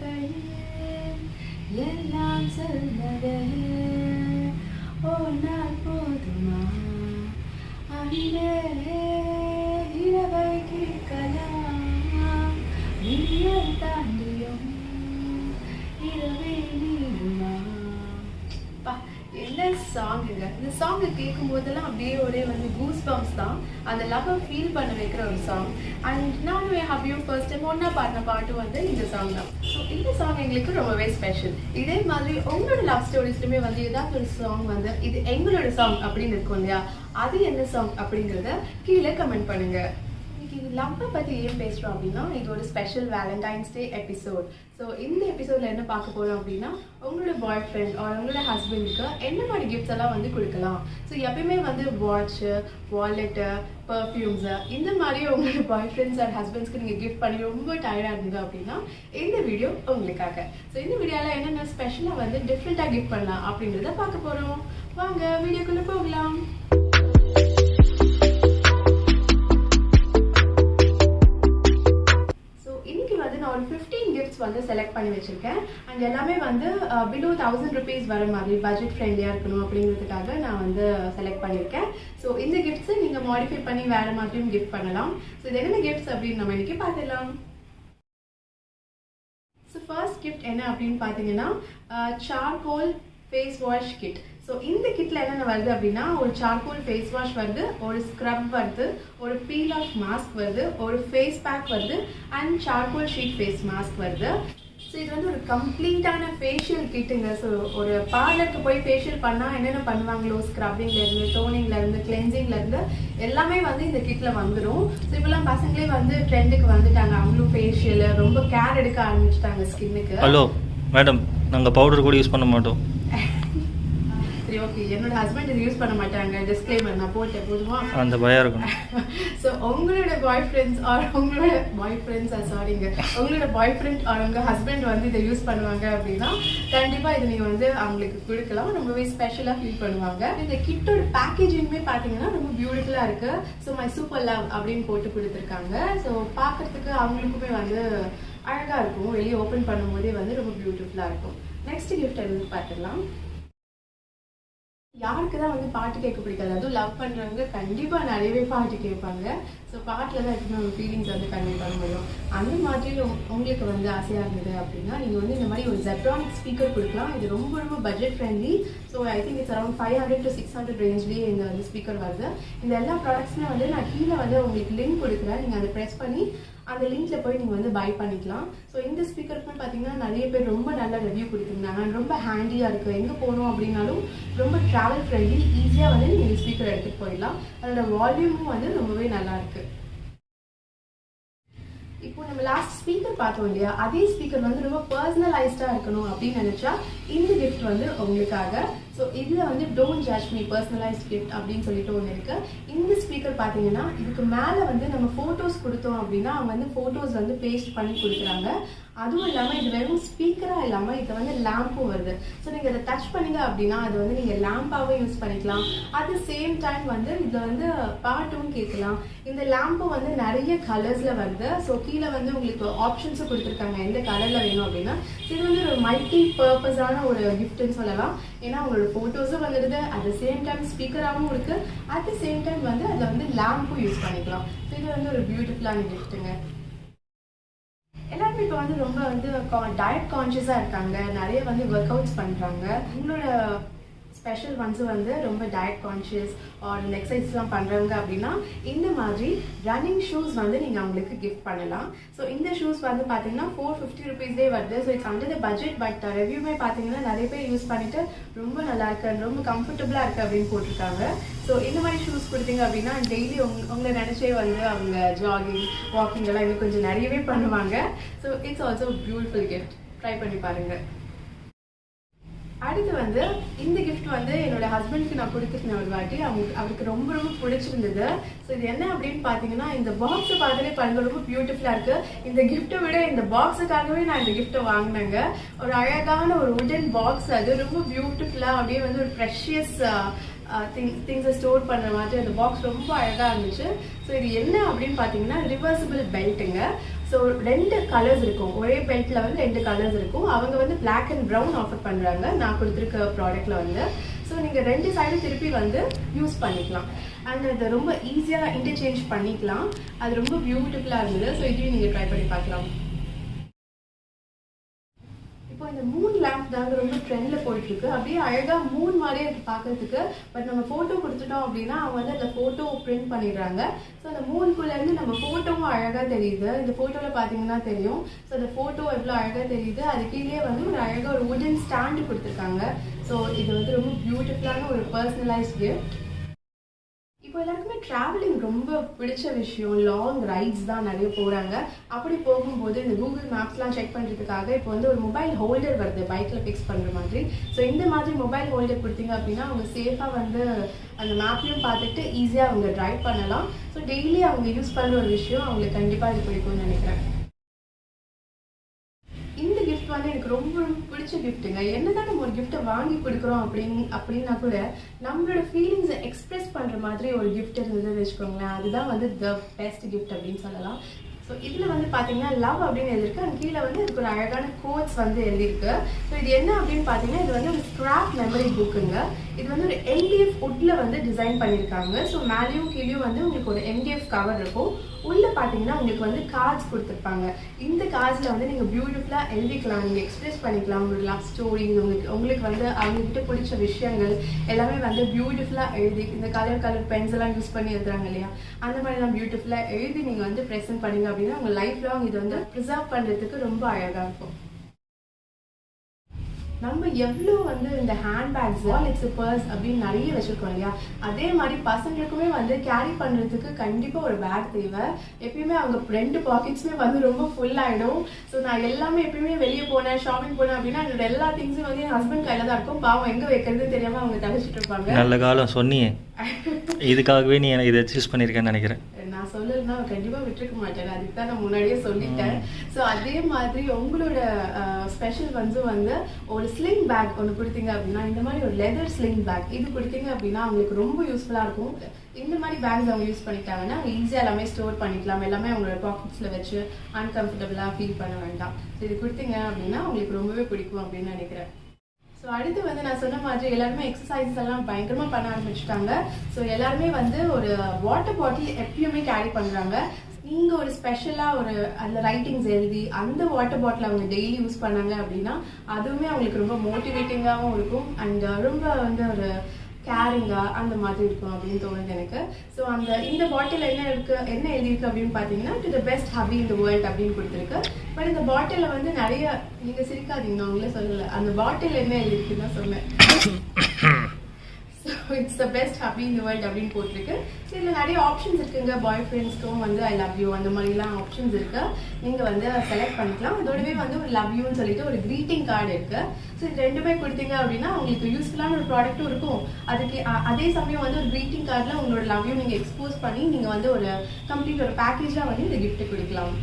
வார்த்தைகளில் எல்லாம் சொல்வது ஒரு நாள் போதுமா அன்பே இரவை கேட்கலாம் விடியல் தாண்டியும் இரவே நீடுமா. என்ன சாங்குங்க, இந்த சாங் கேட்கும் போதெல்லாம் அப்படியே ஒரே வந்து கூஸ் பம்ப்ஸ் தான். அந்த லவ்வை ஃபீல் பண்ண வைக்கிற ஒரு சாங். அண்ட் நானும் என் ஹபியும் ஃபர்ஸ்ட் டைம் ஒன்னா பாடின பாட்டு வந்து இந்த சாங் தான். ஸோ இந்த சாங் எங்களுக்கு ரொம்பவே ஸ்பெஷல். இதே மாதிரி உங்களோட லவ் ஸ்டோரிஸ்லுமே வந்து ஏதாவது ஒரு சாங் வந்து இது எங்களோட சாங் அப்படின்னு இருக்கும் இல்லையா, அது என்ன சாங் அப்படிங்கிறத கீழே கமெண்ட் பண்ணுங்க. இது லவ்வை பற்றி ஏன் பேசுகிறோம் அப்படின்னா, இது ஒரு ஸ்பெஷல் வேலண்டைன்ஸ் டே எபிசோட். ஸோ இந்த எபிசோடில் என்ன பார்க்க போகிறோம் அப்படின்னா, உங்களோட பாய் ஃப்ரெண்ட் உங்களோட ஹஸ்பண்டுக்கு என்ன மாதிரி கிஃப்ட்ஸ் எல்லாம் வந்து கொடுக்கலாம். ஸோ எப்பயுமே வந்து வாட்சு, வாலெட்டு, பர்ஃப்யூம்ஸு இந்த மாதிரி உங்களோட பாய் ஃப்ரெண்ட்ஸ் அண்ட் ஹஸ்பண்ட்ஸ்க்கு நீங்கள் கிஃப்ட் பண்ணி ரொம்ப டயர்டாக இருந்தது அப்படின்னா இந்த வீடியோ உங்களுக்காக. ஸோ இந்த வீடியோவில் என்னென்ன ஸ்பெஷலாக வந்து டிஃப்ரெண்ட்டாக கிஃப்ட் பண்ணலாம் அப்படின்றத பார்க்க போகிறோம். வாங்க வீடியோக்குள்ளே போகலாம். ஒரு 15 கிஃப்ட்ஸ் வந்து செலக்ட் பண்ணி வச்சிருக்கேன். அண்ட் எல்லாமே வந்து பிலோ 1000 rupees வர மாதிரி பட்ஜெட் ஃப்ரெண்ட்லியாக இருக்கணும் அப்படிங்கிறதுக்காக நான் வந்து செலக்ட் பண்ணியிருக்கேன். ஸோ இந்த கிஃப்ட்ஸை நீங்கள் மாடிஃபை பண்ணி வேறு மாதிரியும் கிஃப்ட் பண்ணலாம். ஸோ இது என்னென்ன கிஃப்ட்ஸ் அப்படின்னு நம்ம இன்னைக்கு பார்த்துடலாம். ஸோ ஃபர்ஸ்ட் கிஃப்ட் என்ன அப்படின்னு பார்த்தீங்கன்னா charcoal face wash kit. So இந்த கிட்டில் என்னென்ன வருது அப்படின்னா, ஒரு சார்கோல் ஃபேஸ் வாஷ் வருது, ஒரு ஸ்க்ரப் வருது, ஒரு பீல் ஆஃப் மாஸ்க் வருது, ஒரு ஃபேஸ் பேக் வருது and charcoal sheet face mask வருது. ஸோ இது வந்து ஒரு கம்ப்ளீட்டான ஃபேஷியல் கிட்டுங்க. ஸோ ஒரு பார்லருக்கு போய் ஃபேஷியல் பண்ணால் என்னென்ன பண்ணுவாங்களோ, ஸ்க்ரப்பிங்லேருந்து, டோனிங்லேருந்து, கிளென்சிங்லேருந்து எல்லாமே வந்து இந்த கிட்டில் வந்துடும். ஸோ இப்போலாம் பசங்களே வந்து ட்ரெண்டுக்கு வந்துட்டாங்க. அவங்களும் ஃபேஷியல் ரொம்ப கேர் எடுக்க ஆரம்பிச்சிட்டாங்க ஸ்கின்னுக்கு. ஹலோ மேடம், நாங்கள் பவுடர் கூட யூஸ் பண்ண மாட்டோம். சரி, ஓகே, என்னோட ஹஸ்பண்ட் இது யூஸ் பண்ண மாட்டாங்க, டிஸ்க்ளைமர் நான் போட்டேன் போதுமா, அந்த பயம் இருக்கும். ஸோ உங்களோட பாய் ஃப்ரெண்ட்ஸ் உங்களோட பாய் ஃப்ரெண்ட் உங்கள் ஹஸ்பண்ட் வந்து இதை யூஸ் பண்ணுவாங்க அப்படின்னா கண்டிப்பாக இது நீங்கள் வந்து அவங்களுக்கு கொடுக்கலாம். ரொம்பவே ஸ்பெஷலாக ஃபீல் பண்ணுவாங்க. இந்த கிட்டோட பேக்கேஜிங்குமே பார்த்தீங்கன்னா ரொம்ப பியூட்டிஃபுல்லாக இருக்குது. ஸோ மை சூப்பர் லவ் அப்படின்னு போட்டு கொடுத்துருக்காங்க. ஸோ பார்க்குறதுக்கு அவங்களுக்குமே வந்து அழகாக இருக்கும். வெளியே ஓப்பன் பண்ணும்போதே வந்து ரொம்ப பியூட்டிஃபுல்லாக இருக்கும். நெக்ஸ்ட் கிஃப்ட் எதுவும் பார்த்துடலாம். யாருக்கு தான் வந்து பாட்டு கேட்க பிடிக்காது, அதுவும் லவ் பண்ணுறவங்க கண்டிப்பாக நிறையவே பாட்டு கேட்பாங்க. ஸோ பாட்டில் தான் எப்பவுமே அவங்க ஃபீலிங்ஸ் வந்து கன்வே பண்ண முடியும். அந்த மாதிரி உங்களுக்கு வந்து ஆசையாக இருந்தது அப்படின்னா நீங்கள் வந்து இந்த மாதிரி ஒரு ஜெப்ரானிக் ஸ்பீக்கர் கொடுக்கலாம். இது ரொம்ப ரொம்ப budget friendly. So I think it's around 500 to 600 ரேஞ்ச்லேயே இந்த வந்து ஸ்பீக்கர் வருது. இந்த எல்லா ப்ராடக்ட்ஸுமே வந்து நான் கீழே வந்து உங்களுக்கு லிங்க் கொடுக்குறேன். நீங்கள் அதை ப்ரெஸ் பண்ணி அந்த லிங்க்ல போய் நீங்கள் வந்து பை பண்ணிக்கலாம். ஸோ இந்த ஸ்பீக்கருக்குமே பார்த்தீங்கன்னா நிறைய பேர் ரொம்ப நல்ல ரிவ்யூ கொடுத்துருந்தாங்க. ரொம்ப ஹேண்டியாக இருக்குது, எங்கே போகணும் அப்படின்னாலும் ரொம்ப ட்ராவல் ஃப்ரெண்ட்லி, ஈஸியாக வந்து நீங்கள் இந்த ஸ்பீக்கர் எடுத்துகிட்டு போயிடலாம். அதோட வால்யூமும் வந்து ரொம்பவே நல்லா இருக்குது. இப்போ நம்ம லாஸ்ட் ஸ்பீக்கர் பார்த்தோம் இல்லையா, அதே ஸ்பீக்கர் வந்து ரொம்ப பர்சனலைஸ்டாக இருக்கணும் அப்படின்னு நினச்சா இந்த கிஃப்ட் வந்து உங்களுக்காக. ஸோ இதில் வந்து don't judge me personalised gift அப்படின்னு சொல்லிட்டு ஒன்று இருக்குது. இந்த ஸ்பீக்கர் பார்த்தீங்கன்னா இதுக்கு மேலே வந்து நம்ம ஃபோட்டோஸ் கொடுத்தோம் அப்படின்னா அவங்க வந்து ஃபோட்டோஸ் வந்து பேஸ்ட் பண்ணி கொடுக்குறாங்க. அதுவும் இல்லாமல் இது வெறும் ஸ்பீக்கராக இல்லாமல் இது வந்து லேம்பும் வருது. ஸோ நீங்கள் அதை டச் பண்ணிங்க அப்படின்னா அது வந்து நீங்கள் லேம்பாகவே யூஸ் பண்ணிக்கலாம். அட் த சேம் டைம் வந்து இதில் வந்து பாட்டும் கேட்கலாம். இந்த லேம்பும் வந்து நிறைய கலர்ஸில் வருது. ஸோ கீழே வந்து உங்களுக்கு ஆப்ஷன்ஸும் கொடுத்துருக்காங்க எந்த கலரில் வேணும் அப்படின்னா. இது வந்து ஒரு மல்டி பர்பஸான ஒரு கிஃப்ட்னு சொல்லலாம். ஏன்னா உங்களோட ஃபோட்டோஸும் வந்துடுது, அட் த சேம் டைம் ஸ்பீக்கராகவும் இருக்குது, அட் த சேம் டைம் வந்து அதில் வந்து லேம்பும் யூஸ் பண்ணிக்கலாம். ஸோ இது வந்து ஒரு பியூட்டிஃபுல்லான கிஃப்ட்டுங்க. எல்லாருமே இப்போ வந்து ரொம்ப வந்து டயட் கான்ஷியஸாக இருக்காங்க, நிறைய வந்து ஒர்க் அவுட்ஸ் பண்ணுறாங்க. உங்களோட ஸ்பெஷல் ஒன்ஸும் வந்து ரொம்ப டயட் கான்ஷியஸ் ஆர் எக்ஸசைஸ்லாம் பண்ணுறவங்க அப்படின்னா இந்த மாதிரி ரன்னிங் ஷூஸ் வந்து நீங்கள் அவங்களுக்கு கிஃப்ட் பண்ணலாம். ஸோ இந்த ஷூஸ் வந்து பார்த்தீங்கன்னா 450 rupeesலேயே வருது. So it's under the budget. But ரிவ்யூமே பார்த்தீங்கன்னா நிறைய பேர் யூஸ் பண்ணிட்டு ரொம்ப நல்லா இருக்கு, ரொம்ப கம்ஃபர்டபுளாக இருக்குது அப்படின்னு போட்டிருக்காங்க. ஸோ இந்த மாதிரி ஷூஸ் கொடுத்தீங்க அப்படின்னா டெய்லி உங்களை நினச்சே வந்து அவங்க ஜாகிங், வாக்கிங் எல்லாம் இன்னும் கொஞ்சம் நிறையவே பண்ணுவாங்க. So it's also beautiful gift. Try பண்ணி பாருங்கள். அடுத்து வந்து இந்த கிஃப்ட் வந்து என்னோட ஹஸ்பண்ட்க்கு நான் கொடுத்துருந்தேன் ஒரு வாட்டி. அவருக்கு ரொம்ப ரொம்ப பிடிச்சிருந்தது. ஸோ இது என்ன அப்படின்னு பார்த்தீங்கன்னா, இந்த பாக்ஸை பார்த்தாலே பாருங்க ரொம்ப பியூட்டிஃபுல்லாக இருக்குது. இந்த கிஃப்ட்டை விட இந்த பாக்ஸுக்காகவே நான் இந்த கிஃப்ட்டை வாங்கினேங்க. ஒரு அழகான ஒரு உடன் பாக்ஸ், அது ரொம்ப பியூட்டிஃபுல்லாக அப்படியே வந்து ஒரு ப்ரெஷியஸ் திங்ஸை ஸ்டோர் பண்ணுற மாதிரி அந்த பாக்ஸ் ரொம்ப அழகாக இருந்துச்சு. ஸோ இது என்ன அப்படின்னு பார்த்தீங்கன்னா ரிவர்சிபிள் பெல்ட்டுங்க. ஸோ 2 கலர்ஸ் இருக்கும், ஒரே பெல்ட்டில் வந்து 2 கலர்ஸ் இருக்கும். அவங்க வந்து பிளாக் அண்ட் ப்ரௌன் ஆஃபர் பண்ணுறாங்க நான் கொடுத்துருக்க ப்ராடக்ட்டில் வந்து. ஸோ நீங்கள் 2 சைடும் திருப்பி வந்து யூஸ் பண்ணிக்கலாம். அண்ட் அது ரொம்ப ஈஸியாக இன்டர்சேஞ்ச் பண்ணிக்கலாம். அது ரொம்ப பியூட்டிஃபுல்லாக இருந்தது. ஸோ இதையும் நீங்கள் ட்ரை பண்ணி பார்க்கலாம். இப்போ இந்த மூன் லேம்ப் தாங்க ரொம்ப ட்ரெண்டில் போயிட்டுருக்கு. அப்படியே அழகாக மூன் மாதிரியே இருக்குது பார்க்கறதுக்கு. பட் நம்ம ஃபோட்டோ கொடுத்துட்டோம் அப்படின்னா அவங்க வந்து அந்த ஃபோட்டோ பிரிண்ட் பண்ணிடுறாங்க. ஸோ அந்த மூணுக்குள்ளேருந்து நம்ம ஃபோட்டோவும் அழகாக தெரியுது. இந்த ஃபோட்டோவில் பார்த்தீங்கன்னா தெரியும். ஸோ அந்த ஃபோட்டோ எவ்வளோ அழகாக தெரியுது. அது கீழே வந்து ஒரு அழகாக ஒரு வுடன் ஸ்டாண்டு கொடுத்துருக்காங்க. ஸோ இது வந்து ரொம்ப பியூட்டிஃபுல்லான ஒரு பர்சனலைஸ்ட் கிஃப்ட். இப்போ எல்லாருக்குமே ட்ராவலிங் ரொம்ப பிடிச்ச விஷயம். லாங் ரைட்ஸ் தான் நிறைய போகிறாங்க. அப்படி போகும்போது இந்த கூகுள் மேப்ஸ்லாம் செக் பண்ணுறதுக்காக இப்போ வந்து ஒரு மொபைல் ஹோல்டர் வருது பைக்கில் ஃபிக்ஸ் பண்ணுற மாதிரி. ஸோ இந்த மாதிரி மொபைல் ஹோல்டர் கொடுத்தீங்க அப்படின்னா அவங்க சேஃபாக வந்து அந்த மேப்லையும் பார்த்துட்டு ஈஸியாக அவங்க ட்ரைவ் பண்ணலாம். ஸோ டெய்லி அவங்க யூஸ் பண்ணுற ஒரு விஷயம் அவங்களுக்கு கண்டிப்பாக இது பிடிக்கும்னு நினைக்கிறேன். இந்த கிஃப்ட் வந்து எனக்கு ரொம்ப ரொம்ப பிடிச்ச கிஃப்ட்டுங்க. என்னதான் நம்ம ஒரு கிஃப்ட்டை வாங்கி கொடுக்குறோம் அப்படின்னா கூட நம்மளோட ஃபீலிங்ஸை எக்ஸ்பிரஸ் பண்ணுற மாதிரி ஒரு கிஃப்ட் இருந்ததுன்னு வச்சுக்கோங்களேன். அதுதான் வந்து த பெஸ்ட் கிஃப்ட் அப்படின்னு சொல்லலாம். ஸோ இதில் வந்து பார்த்தீங்கன்னா லவ் அப்படின்னு எழுதிருக்கு. அண்ட் கீழே வந்து இதுக்கு ஒரு அழகான கோட்ஸ் வந்து எழுதியிருக்கு. ஸோ இது என்ன அப்படின்னு பார்த்தீங்கன்னா இது வந்து ஒரு ஸ்கிராப் மெமரி புக்குங்க. இது வந்து ஒரு MDF வுட்டில் வந்து டிசைன் பண்ணியிருக்காங்க. ஸோ மேலேயும் கீழேயும் வந்து உங்களுக்கு ஒரு MDF கவர் இருக்கும். உள்ளே பார்த்தீங்கன்னா உங்களுக்கு வந்து கார்ட்ஸ் கொடுத்துருப்பாங்க. இந்த கார்ட்ஸில் வந்து நீங்கள் பியூட்டிஃபுல்லாக எழுதிக்கலாம், நீங்கள் எக்ஸ்பிரஸ் பண்ணிக்கலாம் உங்களோட லவ் ஸ்டோரி, உங்களுக்கு வந்து அவங்கக்கிட்ட பிடிச்ச விஷயங்கள் எல்லாமே வந்து பியூட்டிஃபுல்லாக எழுதி இந்த கலர் பென்ஸ் எல்லாம் யூஸ் பண்ணி எழுதுறாங்க இல்லையா, அந்த மாதிரிலாம் பியூட்டிஃபுல்லாக எழுதி நீங்கள் வந்து ப்ரெசென்ட் பண்ணிங்க அப்படின்னா உங்கள் லைஃப் லாங் இது வந்து ப்ரிசர்வ் பண்ணுறதுக்கு ரொம்ப அழகாக இருக்கும். நம்ம எவ்வளோ வந்து இந்த ஹேண்ட்பேக்ஸ், வாலெட்ஸ், பர்ஸ் அப்படின்னு நிறைய வச்சுருக்கோம் இல்லையா, அதே மாதிரி பசங்களுக்குமே வந்து கேரி பண்ணுறதுக்கு கண்டிப்பாக ஒரு பேக் தேவை. எப்பயுமே அவங்க 2 பாக்கெட்ஸுமே வந்து ரொம்ப ஃபுல் ஆகிடும். ஸோ நான் எல்லாமே எப்பயுமே வெளியே போனேன், ஷாப்பிங் போனேன் அப்படின்னா என்னோட எல்லா திங்ஸும் வந்து என் ஹஸ்பண்ட் கையில் தான் இருக்கும். பாவம் எங்கே வைக்கிறதுன்னு தெரியாமல் அவங்க தவிச்சிட்டு இருப்பாங்க. நல்ல காலம் சொன்னியே, இதுக்காகவே நீ எனக்கு இதை சூஸ் பண்ணியிருக்கேன்னு நினைக்கிறேன். நான் சொல்லலைன்னா கண்டிப்பாக விட்டுருக்க மாட்டேன். அதுக்கு தான் நான் முன்னாடியே சொல்லிட்டேன். ஸோ அதே மாதிரி உங்களோட ஸ்பெஷல் வந்து ஒரு ஸ்லிங் பேக் ஒன்று கொடுத்தீங்க அப்படின்னா, இந்த மாதிரி ஒரு லெதர் ஸ்லிங் பேக் இது கொடுத்தீங்க அப்படின்னா அவங்களுக்கு ரொம்ப யூஸ்ஃபுல்லாக இருக்கும். இந்த மாதிரி பேக்ஸ் அவங்க யூஸ் பண்ணிட்டாங்கன்னா அவங்க ஈஸியாக எல்லாமே ஸ்டோர் பண்ணிக்கலாம். எல்லாமே அவங்களோட பாக்கெட்ஸில் வச்சு அன்கம்ஃபர்டபுளாக ஃபீல் பண்ண வேண்டாம். ஸோ இது கொடுத்தீங்க அப்படின்னா அவங்களுக்கு ரொம்பவே பிடிக்கும் அப்படின்னு நினைக்கிறேன். ஸோ அடுத்து வந்து நான் சொன்ன மாதிரி எல்லாருமே எக்ஸசைஸ் எல்லாம் பயங்கரமாக பண்ண ஆரம்பிச்சுட்டாங்க. ஸோ எல்லாருமே வந்து ஒரு வாட்டர் பாட்டில் எப்பயுமே கேரி பண்ணுறாங்க. நீங்கள் ஒரு ஸ்பெஷலாக ஒரு அதில் ரைட்டிங்ஸ் எழுதி அந்த வாட்டர் பாட்டில் அவங்க டெய்லி யூஸ் பண்ணாங்க அப்படின்னா அதுவுமே அவங்களுக்கு ரொம்ப மோட்டிவேட்டிங்காகவும் இருக்கும். அண்ட் ரொம்ப வந்து ஒரு கேரிங்கா அந்த மாதிரி இருக்கும் அப்படின்னு தோணுது எனக்கு. ஸோ இந்த பாட்டில் என்ன எழுதியிருக்கு அப்படின்னு பார்த்தீங்கன்னா to the best hobby in the world அப்படின்னு கொடுத்துருக்கு. பட் இந்த பாட்டிலில் வந்து நிறைய, நீங்கள் சிரிக்காதீங்க அவங்களே சொல்லலை, அந்த பாட்டில் என்ன எழுதியிருக்குன்னு தான் சொன்னேன். So it's the best hobby in the world அப்படின்னு போட்டிருக்கு. ஸோ இதில் நிறைய ஆப்ஷன்ஸ் இருக்குங்க. பாய் ஃப்ரெண்ட்ஸ்க்கும் வந்து ஐ லவ் யூ அந்த மாதிரிலாம் ஆப்ஷன்ஸ் இருக்கு. நீங்கள் வந்து செலக்ட் பண்ணிக்கலாம். அதோடவே வந்து ஒரு லவ் யூன்னு சொல்லிட்டு ஒரு க்ரீட்டிங் கார்டு இருக்கு. ஸோ இது 2மே கொடுத்தீங்க அப்படின்னா உங்களுக்கு யூஸ்ஃபுல்லான ஒரு ப்ராடக்ட்டும் இருக்கும். அதுக்கு அதே சமயம் வந்து ஒரு க்ரீட்டிங் கார்டில் உங்களோட லவ் யூ நீங்கள் எக்ஸ்போஸ் பண்ணி நீங்கள் வந்து ஒரு கம்ப்ளீட் ஒரு பேக்கேஜாக வந்து இந்த கிஃப்ட் கொடுக்கலாம்.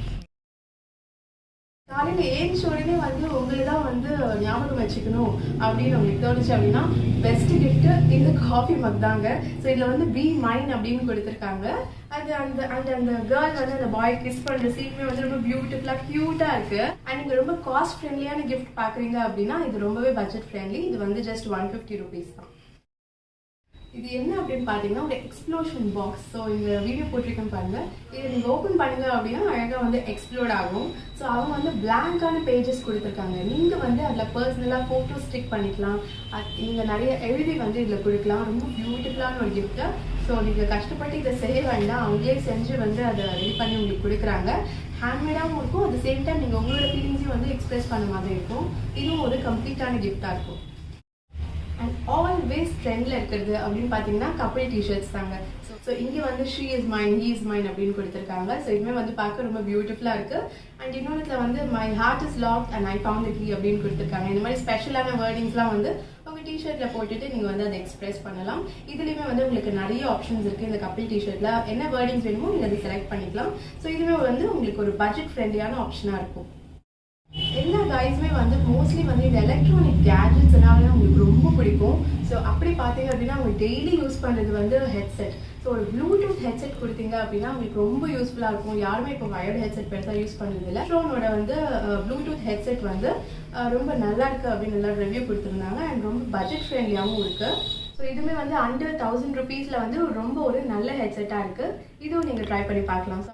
காலையில் ஏஞ்சி உடனே வந்து உங்களை தான் வந்து ஞாபகம் வச்சுக்கணும் அப்படின்னு உங்களுக்கு தோணுச்சு அப்படின்னா பெஸ்ட் கிஃப்ட் இந்த காஃபி மக் தாங்க. ஸோ இதில் வந்து பி மைன் அப்படின்னு கொடுத்துருக்காங்க. அது அந்த கேர்ள் வந்து அந்த பாய் கிஸ் பண்ணுற சீனுமே வந்து ரொம்ப பியூட்டிஃபுல்லாக க்யூட்டாக இருக்கு. அண்ட் நீங்கள் ரொம்ப காஸ்ட் ஃப்ரெண்ட்லியான கிஃப்ட் பார்க்குறீங்க அப்படின்னா இது ரொம்பவே பட்ஜெட் ஃப்ரெண்ட்லி. இது வந்து ஜஸ்ட் 150 rupees தான். இது என்ன அப்படின்னு பார்த்தீங்கன்னா ஒரு எக்ஸ்ப்ளோஷன் பாக்ஸ். ஸோ இந்த வீடியோ போட்டிருக்கேன் பாருங்க. இதை நீங்கள் ஓப்பன் பண்ணுங்க அப்படின்னா அழகாக வந்து எக்ஸ்ப்ளோர்ட் ஆகும். ஸோ அவங்க வந்து பிளாங்கான பேஜஸ் கொடுத்துருக்காங்க. நீங்கள் வந்து அதில் பர்சனலாக ஃபோட்டோ ஸ்டிக் பண்ணிக்கலாம். நீங்கள் நிறைய எழுதி வந்து இதில் கொடுக்கலாம். ரொம்ப பியூட்டிஃபுல்லான ஒரு கிஃப்ட்டு. ஸோ நீங்கள் கஷ்டப்பட்டு இதை செய்ய வேண்டாம், அவங்களே செஞ்சு வந்து அதை ரெடி பண்ணி உங்களுக்கு கொடுக்குறாங்க. ஹேண்ட்மேடாகவும் இருக்கும். அட் த சேம் டைம் நீங்கள் உங்களோட ஃபீலிங்ஸையும் வந்து எக்ஸ்பிரஸ் பண்ண மாதிரி இருக்கும். இதுவும் ஒரு கம்ப்ளீட்டான கிஃப்டாக இருக்கும். அண்ட் ஆல்வேஸ் ட்ரெண்டில் இருக்கிறது அப்படின்னு பார்த்தீங்கன்னா கப்பல் டிஷர்ட்ஸ் தாங்க. ஸோ இங்கே வந்து she is mine, he is mine அப்படின்னு கொடுத்துருக்காங்க. ஸோ இதுவுமே வந்து பார்க்க ரொம்ப பியூட்டிஃபுல்லாக இருக்குது. அண்ட் இன்னொருத்தில் வந்து my heart is locked and I found the key அப்படின்னு கொடுத்துருக்காங்க. இந்த மாதிரி ஸ்பெஷலான வேர்டிங்ஸ்லாம் வந்து உங்கள் டிஷர்ட்டில் போட்டுட்டு நீங்கள் வந்து அதை எக்ஸ்பிரஸ் பண்ணலாம். இதுலேயுமே வந்து உங்களுக்கு நிறைய ஆப்ஷன்ஸ் இருக்குது. இந்த கப்பல் டிஷர்ட்டில் என்ன வேர்டிங்ஸ் வேணுமோ நீங்கள் அதை செலக்ட் பண்ணிக்கலாம். ஸோ இதுவே வந்து உங்களுக்கு ஒரு பட்ஜெட் ஃப்ரெண்ட்லியான ஆப்ஷனாக இருக்கும். எல்லா கைஸுமே வந்து மோஸ்ட்லி வந்து இந்த எலக்ட்ரானிக் கேஜெட்ஸ் எல்லாமே உங்களுக்கு ரொம்ப பிடிக்கும். ஸோ அப்படி பார்த்தீங்க அப்படின்னா அவங்க டெய்லி யூஸ் பண்ணுறது வந்து ஹெட்செட். ஸோ ஒரு ப்ளூடூத் ஹெட்செட் கொடுத்தீங்க அப்படின்னா உங்களுக்கு ரொம்ப யூஸ்ஃபுல்லாக இருக்கும். யாருமே இப்போ வயர்டு ஹெட்செட் பெருசாக யூஸ் பண்ணுறது இல்லை. ட்ரோனோட வந்து ப்ளூடூத் ஹெட்செட் வந்து ரொம்ப நல்லா இருக்குது அப்படின்னு நல்லா ரிவ்யூ கொடுத்துருந்தாங்க. அண்ட் ரொம்ப பட்ஜெட் ஃப்ரெண்ட்லியாகவும் இருக்குது. ஸோ இதுவுமே வந்து அண்டர் 1000 rupeesல வந்து ரொம்ப ஒரு நல்ல ஹெட்செட்டாக இருக்குது. இதுவும் நீங்கள் ட்ரை பண்ணி பார்க்கலாம்.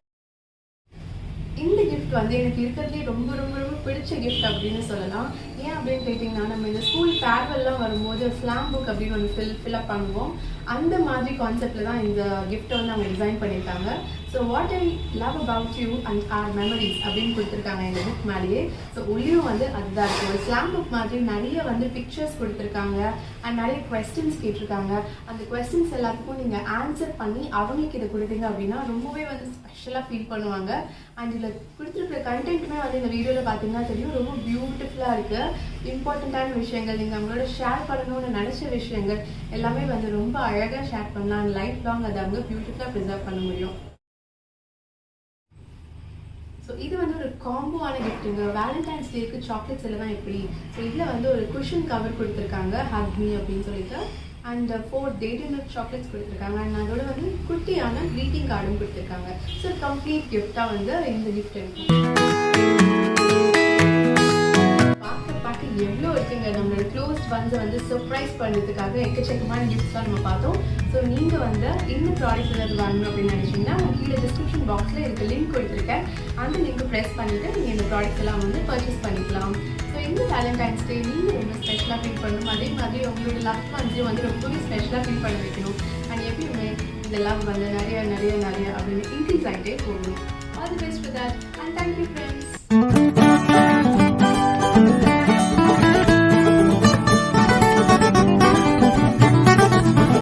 இந்த கிஃப்ட் வந்து எனக்கு இருக்கிறதுலே ரொம்ப ரொம்ப ரொம்ப பிடிச்ச கிஃப்ட் அப்படின்னு சொல்லலாம். ஏன் அப்படின்னு கேட்டிங்கன்னா, நம்ம இந்த ஸ்கூல் ஃபேர்வெல்லாம் வரும்போது ஸ்லாம் புக் அப்படின்னு ஒன்று ஃபில்அப் பண்ணுவோம். அந்த மாதிரி கான்செப்டில் தான் இந்த கிஃப்ட்டை வந்து அவங்க டிசைன் பண்ணியிருக்காங்க. So what I love about you and our memories அப்படின்னு கொடுத்துருக்காங்க இந்த புக் மேலேயே. ஸோ உள்ளியும் வந்து அதுதான் இருக்குது. ஒரு ஸ்லாம் புக் மாதிரி நிறைய வந்து பிக்சர்ஸ் கொடுத்துருக்காங்க அண்ட் நிறைய கொஸ்டின்ஸ் கேட்டிருக்காங்க. அந்த கொஸ்டின்ஸ் எல்லாத்துக்கும் நீங்கள் ஆன்சர் பண்ணி அவங்களுக்கு இதை கொடுத்தீங்க அப்படின்னா ரொம்பவே வந்து ஸ்பெஷலாக ஃபீல் பண்ணுவாங்க. அண்ட் இதில் கொடுத்துருக்குற கண்டென்ட்டுமே வந்து இந்த வீடியோவில் பார்த்தீங்கன்னா தெரியும், ரொம்ப பியூட்டிஃபுல்லாக இருக்குது. இம்பார்ட்டண்ட்டான விஷயங்கள், நீங்கள் அவங்களோட ஷேர் பண்ணணும்னு நினச்ச விஷயங்கள் எல்லாமே வந்து ரொம்ப அழகாக ஷேர் பண்ணலாம். அண்ட் லைஃப் லாங் அதை அவங்க பியூட்டிஃபுல்லாக ப்ரிசர்வ் பண்ண முடியும். ஸோ இது வந்து ஒரு காம்போவான கிஃப்ட்டுங்க. வேலண்டைன்ஸ் டேக்கு சாக்லேட்ஸ் எல்லாம் எப்படி, ஸோ இதில் வந்து ஒரு குஷன் கவர் கொடுத்துருக்காங்க, ஹப்பி அப்படின்னு சொல்லிட்டு. அண்ட் 4 டேட்டிங் மில்க் சாக்லேட்ஸ் கொடுத்துருக்காங்க. அண்ட் அதோட வந்து குட்டியான க்ரீட்டிங் கார்டும் கொடுத்துருக்காங்க. ஸோ கம்ப்ளீட் கிஃப்டாக வந்து இந்த கிஃப்ட் இருக்கும். பார்க்க எவ்வளோ இருக்குங்க. நம்மளோட க்ளோஸ்ட் வந்து சர்ப்ரைஸ் பண்ணுறதுக்காக எக்கச்சக்கமான கிஃப்ட்ஸ்லாம் நம்ம பார்த்தோம். ஸோ நீங்கள் வந்து இந்த ப்ராடக்ட் ஏதாவது வாங்கணும் அப்படின்னு நினச்சிங்கன்னா கீழே டிஸ்கிரிப்ஷன் பாக்ஸில் இருக்க லிங்க் கொடுத்துருக்கேன். அந்த லிங்க் ப்ரெஸ் பண்ணிவிட்டு நீங்கள் இந்த ப்ராடக்ட்ஸ் எல்லாம் வந்து பர்ச்சேஸ் பண்ணிக்கலாம். ஸோ இந்த வேலண்டைன்ஸ் டே நீங்கள் ரொம்ப ஸ்பெஷலாக ஃபீல் பண்ணணும். அதே மாதிரி உங்களோட லவ் ஒன்ஸையும் வந்து ரொம்பவே ஸ்பெஷலாக ஃபீல் பண்ண வைக்கணும். அண்ட் எப்பயுமே இந்த லவ் வந்து நிறைய அப்படின்னு இன்க்ரீஸ் ஆகிட்டே போகணும். All the best for that and thank you friends.